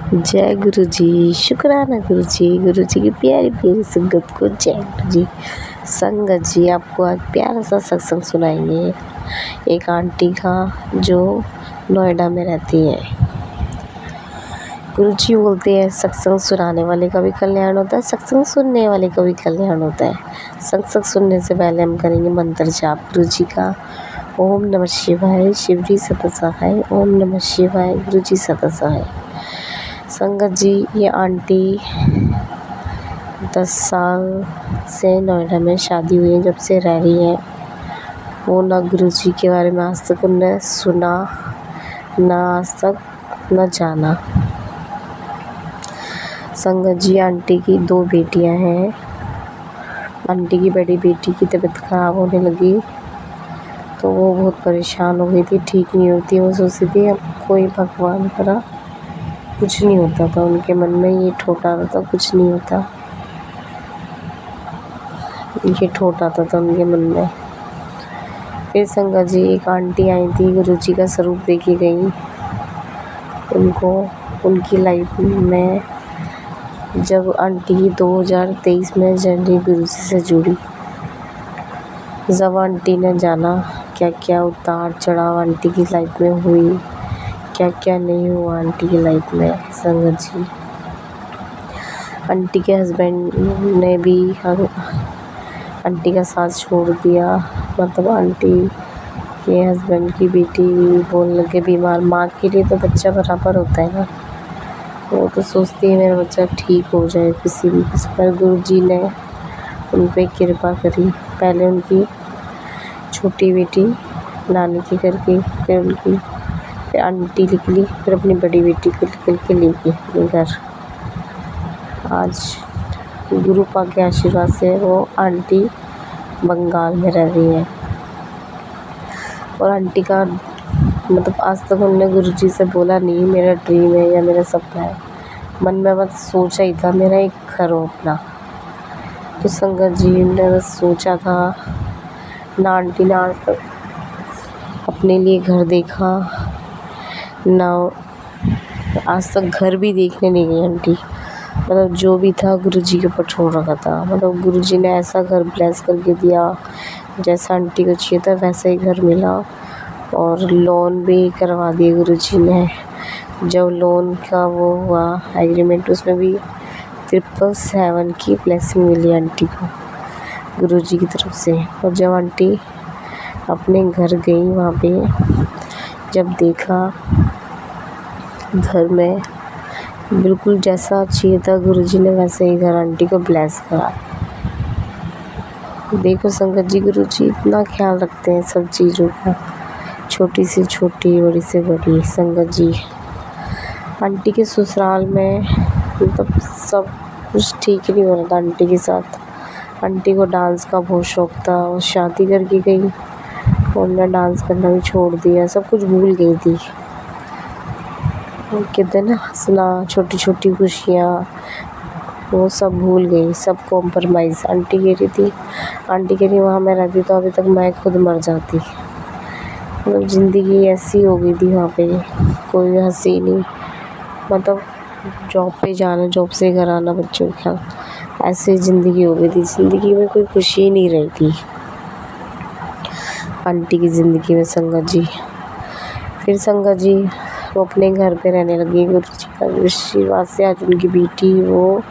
जय गुरु जी, शुक्राना गुरु जी की प्यारी प्यारी संगत को जय गुरु जी। संगत जी आपको आज प्यारा सा सत्संग सुनाएंगे एक आंटी का जो नोएडा में रहती है। गुरु जी बोलते हैं सत्संग सुनाने वाले का भी कल्याण होता है, सत्संग सुनने वाले का भी कल्याण होता है। सत्संग सुनने से पहले हम करेंगे मंत्र जाप गुरु जी का। ओम नमः शिवाय, शिव जी सदा सहाय। ओम नमः शिवाय, गुरु जी सदा सहाय। संगत जी ये आंटी 10 साल से नोएडा में शादी हुई है, जब से रह रही है। वो ना गुरु जी के बारे में आज तक उन्होंने सुना, ना आज तक न जाना। संगत जी आंटी की 2 बेटियां हैं। आंटी की बड़ी बेटी की तबीयत ख़राब होने लगी तो वो बहुत परेशान हो गई थी, ठीक नहीं होती। वो सोचती थी अब कोई भगवान करा कुछ नहीं होता था, उनके मन में ये ठोटा था कुछ नहीं होता, ये ठोटा था उनके मन में। फिर संगत जी एक आंटी आई थी, गुरु जी का स्वरूप देखी गई उनको उनकी लाइफ में। जब आंटी 2023 में जर्नी गुरु जी से जुड़ी, जब आंटी ने जाना क्या क्या उतार चढ़ाव आंटी की लाइफ में हुई, क्या क्या नहीं हुआ आंटी की लाइफ में। संगत जी आंटी के हस्बैंड ने भी आंटी का साथ छोड़ दिया। मतलब आंटी के हस्बैंड की बेटी भी बोलने लगे बीमार, माँ के लिए तो बच्चा बराबर होता है ना। वो तो सोचती है मेरा बच्चा ठीक हो जाए किसी भी किसी पर। गुरु जी ने उन पर कृपा करी। पहले उनकी छोटी बेटी नानी के घर गई, फिर आंटी निकली, फिर अपनी बड़ी बेटी को निकल के ले गई अपने घर। आज गुरु पाक के आशीर्वाद से वो आंटी बंगाल में रह रही है। और आंटी का मतलब आज तक उन्होंने गुरु जी से बोला नहीं मेरा ड्रीम है या मेरा सपना है, मन में बस सोचा ही था मेरा एक घर हो अपना। तो संगत जी ने बस सोचा था ना, आंटी ने आज तक अपने लिए घर देखा ना, आज तक घर भी देखने नहीं गई आंटी। मतलब जो भी था गुरु जी के ऊपर छोड़ रखा था। मतलब गुरु जी ने ऐसा घर ब्लेस करके दिया जैसा आंटी को चाहिए था वैसा ही घर मिला। और लोन भी करवा दिए गुरु जी ने। जब लोन का वो हुआ एग्रीमेंट, उसमें भी 777 की ब्लेसिंग मिली आंटी को गुरु जी की तरफ से। और जब आंटी अपने घर गई वहाँ पे जब देखा घर में बिल्कुल जैसा चाहिए था गुरु जी ने वैसे ही घर आंटी को ब्लेस करा। देखो संगत जी गुरु जी इतना ख्याल रखते हैं सब चीज़ों का, छोटी से छोटी बड़ी से बड़ी। संगत जी आंटी के ससुराल में मतलब सब कुछ ठीक नहीं हो रहा था आंटी के साथ। आंटी को डांस का बहुत शौक था, और शादी करके गई और उन्होंने डांस करना भी छोड़ दिया, सब कुछ भूल गई थी। कहते ना हंसना, छोटी छोटी खुशियाँ वो सब भूल गई, सब कॉम्प्रोमाइज़। आंटी कह रही वहाँ मैं रहती तो अभी तक मैं खुद मर जाती। मतलब ज़िंदगी ऐसी हो गई थी वहाँ पे, कोई हंसी नहीं। मतलब जॉब पे जाना, जॉब से घर आना, बच्चों के साथ, ऐसी ज़िंदगी हो गई थी। ज़िंदगी में कोई खुशी नहीं रही थी आंटी की ज़िंदगी में। संगत जी फिर संगत जी वो अपने घर पे रहने लगी। गुरु जी का आशीर्वाद से आज उनकी बेटी, वो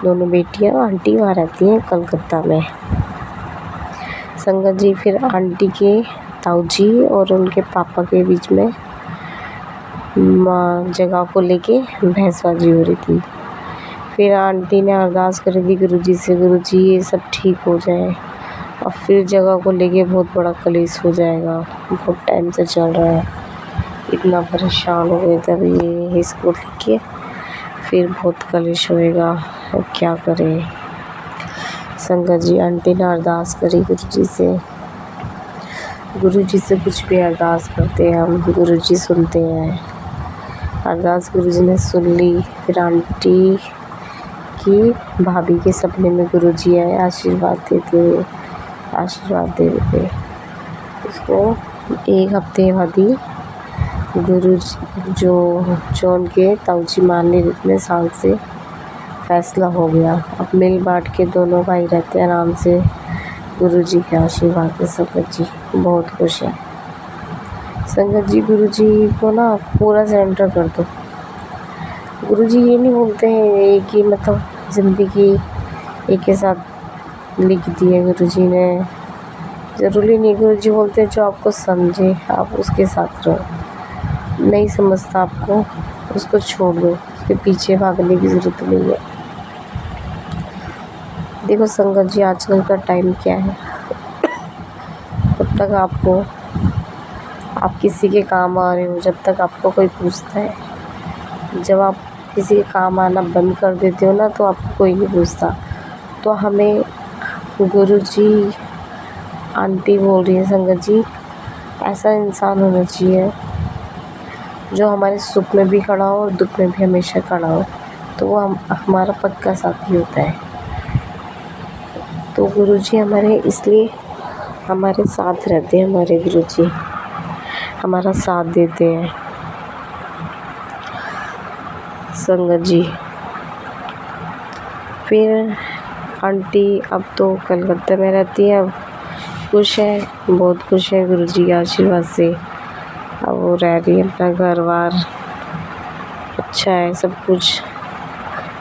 दोनों बेटियां आंटी वहाँ रहती हैं कलकत्ता में। संगत जी फिर आंटी के ताऊ जी और उनके पापा के बीच में जगह को लेके बहसबाजी हो रही थी। फिर आंटी ने अरदास करी थी गुरु जी से, गुरु जी ये सब ठीक हो जाए। और फिर जगह को लेके बहुत बड़ा कलेश हो जाएगा, बहुत टाइम से चल रहा है, इतना परेशान हो गए तब ये इसको लेके फिर बहुत कलेश होएगा, अब क्या करें। संगत जी आंटी ने अरदास करी गुरु जी से। गुरु जी से कुछ भी अरदास करते हैं हम, गुरु जी सुनते हैं। अरदास गुरु जी ने सुन ली। फिर आंटी की भाभी के सपने में गुरु जी आए, आशीर्वाद दे रहे थे उसको। 1 हफ्ते बाद ही गुरु जो उनके ताऊजी मारने इतने साल से फैसला हो गया। अब मिल बांट के दोनों भाई रहते हैं आराम से। गुरुजी के आशीर्वाद से संगत जी बहुत खुश है। संगत जी गुरुजी को ना पूरा सरेंडर कर दो। गुरुजी ये नहीं बोलते हैं एक ही मतलब ज़िंदगी एक के साथ लिख दी है गुरुजी ने, ज़रूरी नहीं। गुरुजी बोलते हैं जो आपको समझे आप उसके साथ रहो, नहीं समझता आपको उसको छोड़ दो, उसके पीछे भागने की ज़रूरत नहीं है। देखो संगत जी आजकल का टाइम क्या है, जब तक आप किसी के काम आ रहे हो, जब तक आपको कोई पूछता है, जब आप किसी के काम आना बंद कर देते हो ना तो आपको कोई नहीं पूछता। तो हमें गुरुजी आंटी बोल रही है संगत जी, ऐसा इंसान होना चाहिए जो हमारे सुख में भी खड़ा हो और दुख में भी हमेशा खड़ा हो, तो वो हमारा पक्का साथी होता है। तो गुरुजी हमारे इसलिए हमारे साथ रहते हैं, हमारे गुरुजी हमारा साथ देते हैं। संगत जी फिर आंटी अब तो कलकत्ता में रहती है, अब खुश है, बहुत खुश है गुरुजी के आशीर्वाद से। अब वो रह रही है, अपना घर बार अच्छा है सब कुछ।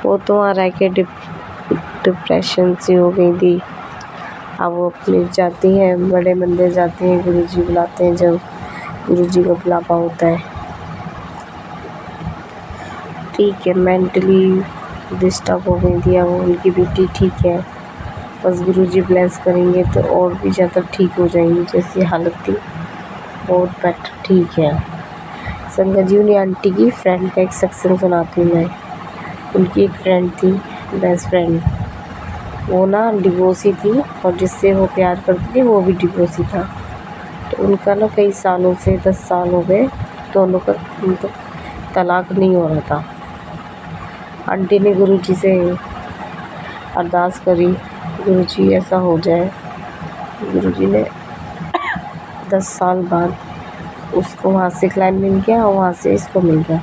वो तो वहाँ रह के डिप्रेशन सी हो गई थी। अब वो अपनी जाती हैं, बड़े मंदिर जाती हैं, गुरुजी बुलाते हैं जब गुरुजी को बुलावा होता है। ठीक है, मेंटली डिस्टर्ब हो गई थी, अब उनकी बेटी ठीक है, बस गुरुजी ब्लेस करेंगे तो और भी ज़्यादा ठीक हो जाएंगी। जैसी हालत थी बहुत बेटर ठीक है। संगत जी उन्हीं आंटी की फ्रेंड का एक सेक्शन सुनाती हूँ मैं। उनकी एक फ्रेंड थी, बेस्ट फ्रेंड, वो ना डिवोर्सी थी और जिससे वो प्यार करती थी वो भी डिवोर्सी था। तो उनका ना कई सालों से 10 साल हो गए दोनों का तो तलाक नहीं हो रहा था। आंटी ने गुरुजी से अरदास करी, गुरुजी ऐसा हो जाए। गुरुजी ने 10 साल बाद उसको वहाँ से क्लाइंट मिल गया और वहाँ से इसको मिल गया।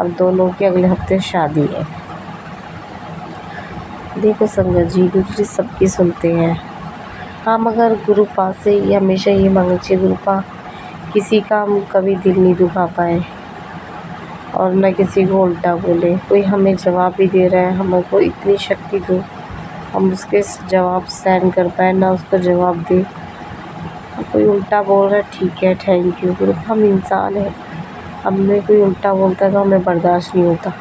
अब दोनों की अगले हफ्ते शादी है। देखो संगत जी गुरुजी सबकी सुनते हैं। हाँ मगर गुरु पास से ये हमेशा ये मांगना चाहिए, गुरु पा किसी का हम कभी दिल नहीं दुखा पाए और न किसी को उल्टा बोले। कोई हमें जवाब भी दे रहा है, हमें को इतनी शक्ति दो हम उसके जवाब सहन कर पाए, ना उसका जवाब दे। कोई उल्टा बोल रहा है ठीक है थैंक यू गुरु, हम इंसान हैं, हमें कोई उल्टा बोलता है तो हमें बर्दाश्त नहीं होता,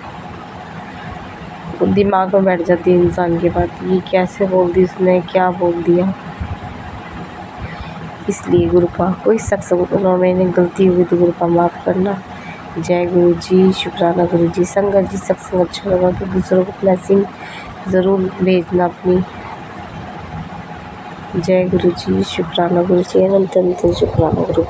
दिमाग में बैठ जाती है इंसान की बात, ये कैसे बोल दी उसने, क्या बोल दिया। इसलिए गुरुपा कोई शख्स मैंने गलती हुई तो गुरुपा माफ़ करना। जय गुरु जी, शुक्राना गुरु जी। संगत जी सत्संग अच्छा लगा तो दूसरों को ब्लेसिंग ज़रूर भेजना अपनी। जय गुरु जी, शुक्राना गुरु जी, अनंत अनंत शुक्राना गुरु।